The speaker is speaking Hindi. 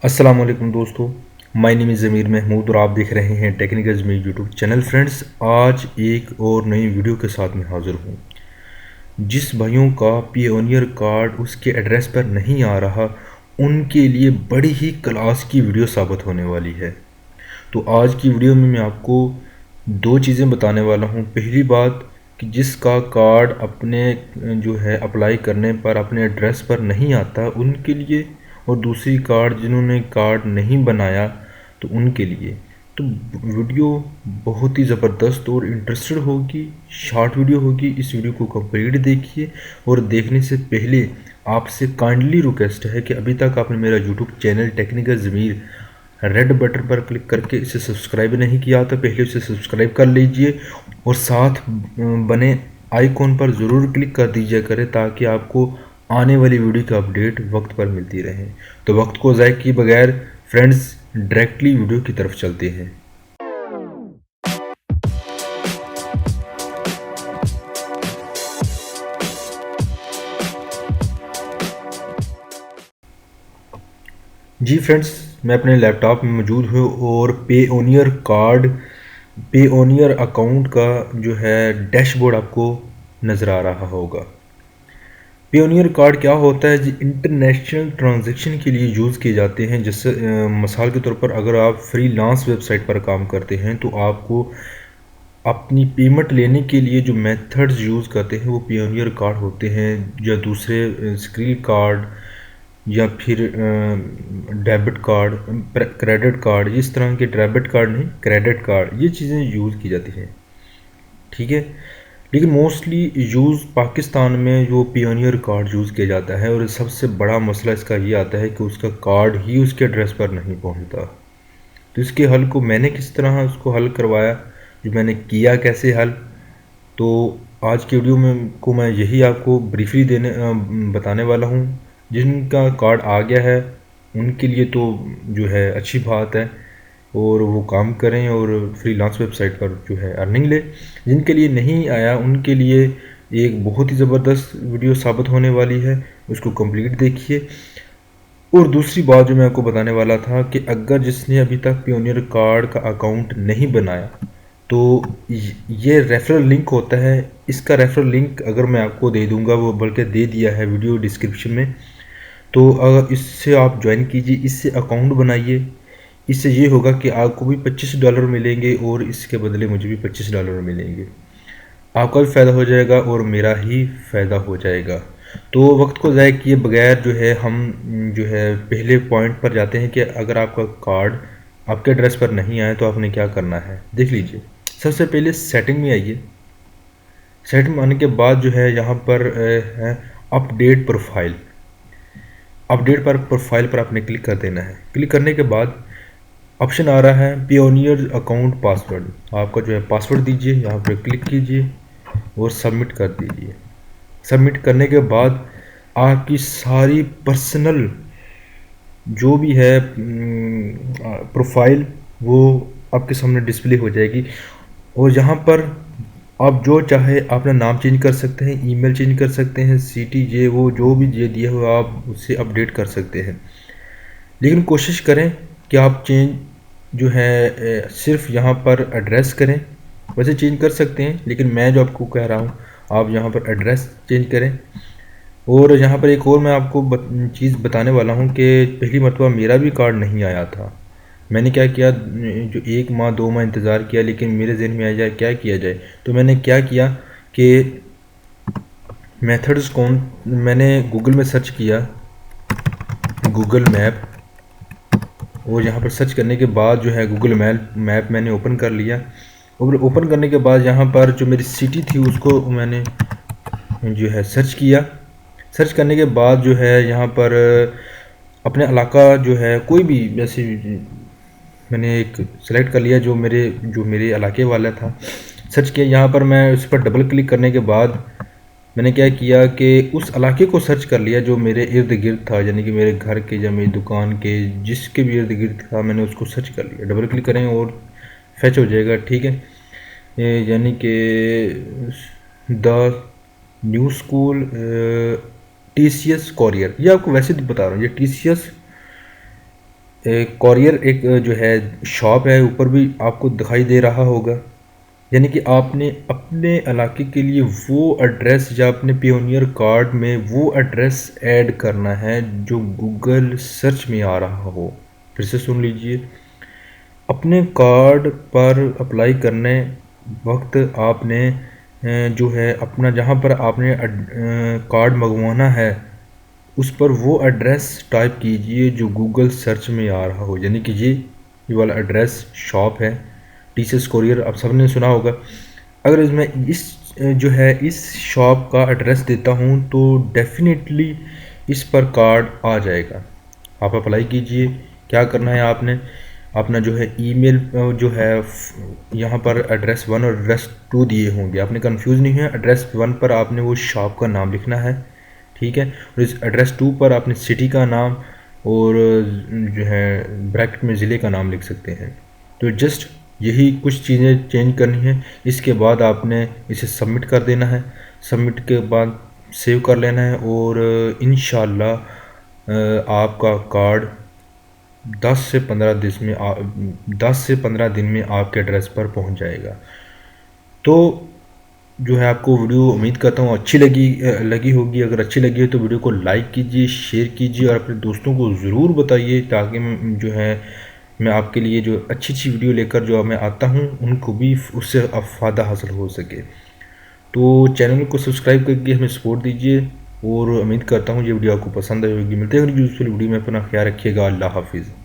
अस्सलाम वालेकुम दोस्तों, माय नेम इज़ ज़मीर महमूद और आप देख रहे हैं टेक्निकल ज़मीर यूट्यूब चैनल। फ्रेंड्स, आज एक और नई वीडियो के साथ मैं हाज़िर हूँ। जिस भाइयों का पियोनियर कार्ड उसके एड्रेस पर नहीं आ रहा, उनके लिए बड़ी ही क्लास की वीडियो साबित होने वाली है। तो आज की वीडियो में मैं आपको दो चीज़ें बताने वाला हूँ। पहली बात कि जिसका कार्ड अपने जो है अप्लाई करने पर अपने एड्रेस पर नहीं आता उनके लिए, और दूसरी कार्ड जिन्होंने कार्ड नहीं बनाया तो उनके लिए। तो वीडियो बहुत ही ज़बरदस्त और इंटरेस्टेड होगी, शॉर्ट वीडियो होगी। इस वीडियो को कंप्लीट देखिए और देखने से पहले आपसे काइंडली रिक्वेस्ट है कि अभी तक आपने मेरा यूट्यूब चैनल टेक्निकल ज़मीर रेड बटन पर क्लिक करके इसे सब्सक्राइब नहीं किया तो पहले उसे सब्सक्राइब कर लीजिए और साथ बने आइकॉन पर ज़रूर क्लिक कर दीजिए करें, ताकि आपको आने वाली वीडियो की अपडेट वक्त पर मिलती रहे। तो वक्त को ज़ाय किए बगैर फ्रेंड्स डायरेक्टली वीडियो की तरफ चलते हैं। जी फ्रेंड्स, मैं अपने लैपटॉप में मौजूद हूँ और पे ओनियर अकाउंट का जो है डैशबोर्ड आपको नज़र आ रहा होगा। पेओनियर कार्ड क्या होता है जी? इंटरनेशनल ट्रांजैक्शन के लिए यूज़ किए जाते हैं। जैसे मिसाल के तौर पर अगर आप फ्रीलांस वेबसाइट पर काम करते हैं तो आपको अपनी पेमेंट लेने के लिए जो मेथड्स यूज़ करते हैं वो पेओनियर कार्ड होते हैं, या दूसरे स्क्रीन कार्ड, या फिर डेबिट कार्ड, क्रेडिट कार्ड। इस तरह के डेबिट कार्ड नहीं, क्रेडिट कार्ड, ये चीज़ें यूज़ की जाती हैं। ठीक है, लेकिन मोस्टली यूज़ पाकिस्तान में जो पियोनियर कार्ड यूज़ किया जाता है, और सबसे बड़ा मसला इसका ये आता है कि उसका कार्ड ही उसके एड्रेस पर नहीं पहुंचता। तो इसके हल को मैंने किस तरह उसको हल करवाया, जो मैंने किया कैसे हल, तो आज की वीडियो में को मैं यही आपको ब्रीफली बताने वाला हूँ। जिनका कार्ड आ गया है उनके लिए तो जो है अच्छी बात है, और वो काम करें और फ्रीलांस वेबसाइट पर जो है अर्निंग ले। जिनके लिए नहीं आया उनके लिए एक बहुत ही ज़बरदस्त वीडियो साबित होने वाली है, उसको कंप्लीट देखिए। और दूसरी बात जो मैं आपको बताने वाला था कि अगर जिसने अभी तक पियोनियर कार्ड का अकाउंट नहीं बनाया, तो ये रेफरल लिंक होता है। इसका रेफरल लिंक अगर मैं आपको दे दूंगा, वो बल्कि दे दिया है वीडियो डिस्क्रिप्शन में, तो अगर इससे आप ज्वाइन कीजिए, इससे अकाउंट बनाइए। इससे ये होगा कि आपको भी $25 मिलेंगे और इसके बदले मुझे भी $25 मिलेंगे। आपका भी फ़ायदा हो जाएगा और मेरा ही फ़ायदा हो जाएगा। तो वक्त को ज़ाय किए बगैर जो है हम जो है पहले पॉइंट पर जाते हैं कि अगर आपका कार्ड आपके एड्रेस पर नहीं आया तो आपने क्या करना है, देख लीजिए। सबसे पहले सेटिंग में आइए। सेटिंग में आने के बाद जो है यहाँ पर है अपडेट प्रोफाइल। अपडेट पर प्रोफाइल पर आपने क्लिक कर देना है। क्लिक करने के बाद ऑप्शन आ रहा है पियोनियर अकाउंट पासवर्ड। आपका जो है पासवर्ड दीजिए, यहाँ पर क्लिक कीजिए और सबमिट कर दीजिए। सबमिट करने के बाद आपकी सारी पर्सनल जो भी है प्रोफाइल, वो आपके सामने डिस्प्ले हो जाएगी। और यहाँ पर आप जो चाहे अपना नाम चेंज कर सकते हैं, ईमेल चेंज कर सकते हैं, CTJ वो जो भी ये दिया हुआ आप उससे अपडेट कर सकते हैं। लेकिन कोशिश करें कि आप चेंज जो है सिर्फ यहाँ पर एड्रेस करें। वैसे चेंज कर सकते हैं, लेकिन मैं जो आपको कह रहा हूँ आप यहाँ पर एड्रेस चेंज करें। और यहाँ पर एक और मैं आपको चीज़ बताने वाला हूँ कि पहली मरतबा मेरा भी कार्ड नहीं आया था। मैंने क्या किया, जो 1 माह 2 माह इंतज़ार किया, लेकिन मेरे जहन में आ जाए क्या किया जाए, तो मैंने क्या किया कि मेथड्स कौन, मैंने गूगल में सर्च किया, गूगल मैप। और यहाँ पर सर्च करने के बाद जो है गूगल मैप मैंने ओपन कर लिया। और ओपन करने के बाद यहाँ पर जो मेरी सिटी थी उसको मैंने जो है सर्च किया। सर्च करने के बाद जो है यहाँ पर अपने इलाका जो है कोई भी, जैसे मैंने एक सेलेक्ट कर लिया जो मेरे इलाके वाला था। सर्च किया, यहाँ पर मैं उस पर डबल क्लिक करने के बाद मैंने क्या किया कि उस इलाके को सर्च कर लिया जो मेरे इर्द गिर्द था, यानी कि मेरे घर के या मेरी दुकान के जिसके भी इर्द गिर्द था, मैंने उसको सर्च कर लिया। डबल क्लिक करें और फैच हो जाएगा। ठीक है, यानी कि the new school TCS courier, ये आपको वैसे बता रहा हूँ, ये TCS कॉरियर एक जो है शॉप है, ऊपर भी आपको दिखाई दे रहा होगा। यानी कि आपने अपने इलाके के लिए वो एड्रेस या अपने पियोनियर कार्ड में वो एड्रेस ऐड करना है जो गूगल सर्च में आ रहा हो। फिर से सुन लीजिए, अपने कार्ड पर अप्लाई करने वक्त आपने जो है अपना जहाँ पर आपने कार्ड मंगवाना है उस पर वो एड्रेस टाइप कीजिए जो गूगल सर्च में आ रहा हो। यानी कि ये वाला एड्रेस शॉप है, टीसीएस कोरियर, आप सबने सुना होगा। अगर इसमें जो है इस शॉप का एड्रेस देता हूँ तो डेफिनेटली इस पर कार्ड आ जाएगा। आप अप्लाई कीजिए। क्या करना है आपने, अपना जो है ईमेल जो है यहाँ पर एड्रेस 1 और एड्रेस 2 दिए होंगे, आपने कंफ्यूज नहीं है। एड्रेस 1 पर आपने वो शॉप का नाम लिखना है, ठीक है, और इस एड्रेस 2 पर आपने सिटी का नाम और जो है ब्रैकेट में ज़िले का नाम लिख सकते हैं। तो जस्ट यही कुछ चीज़ें चेंज करनी है। इसके बाद आपने इसे सबमिट कर देना है। सबमिट के बाद सेव कर लेना है और इंशाल्लाह आपका कार्ड 10 से 15 दिन में आपके एड्रेस पर पहुंच जाएगा। तो जो है आपको वीडियो उम्मीद करता हूँ अच्छी लगी होगी। अगर अच्छी लगी हो तो वीडियो को लाइक कीजिए, शेयर कीजिए और अपने दोस्तों को ज़रूर बताइए, ताकि जो है मैं आपके लिए जो अच्छी अच्छी वीडियो लेकर जो मैं आता हूँ उनको भी उससे फ़ायदा हासिल हो सके। तो चैनल को सब्सक्राइब करके हमें सपोर्ट दीजिए और उम्मीद करता हूँ ये वीडियो आपको पसंद आई होगी। मिलते हैं यूज़फुल वीडियो में, अपना ख्याल रखिएगा। अल्लाह हाफिज़।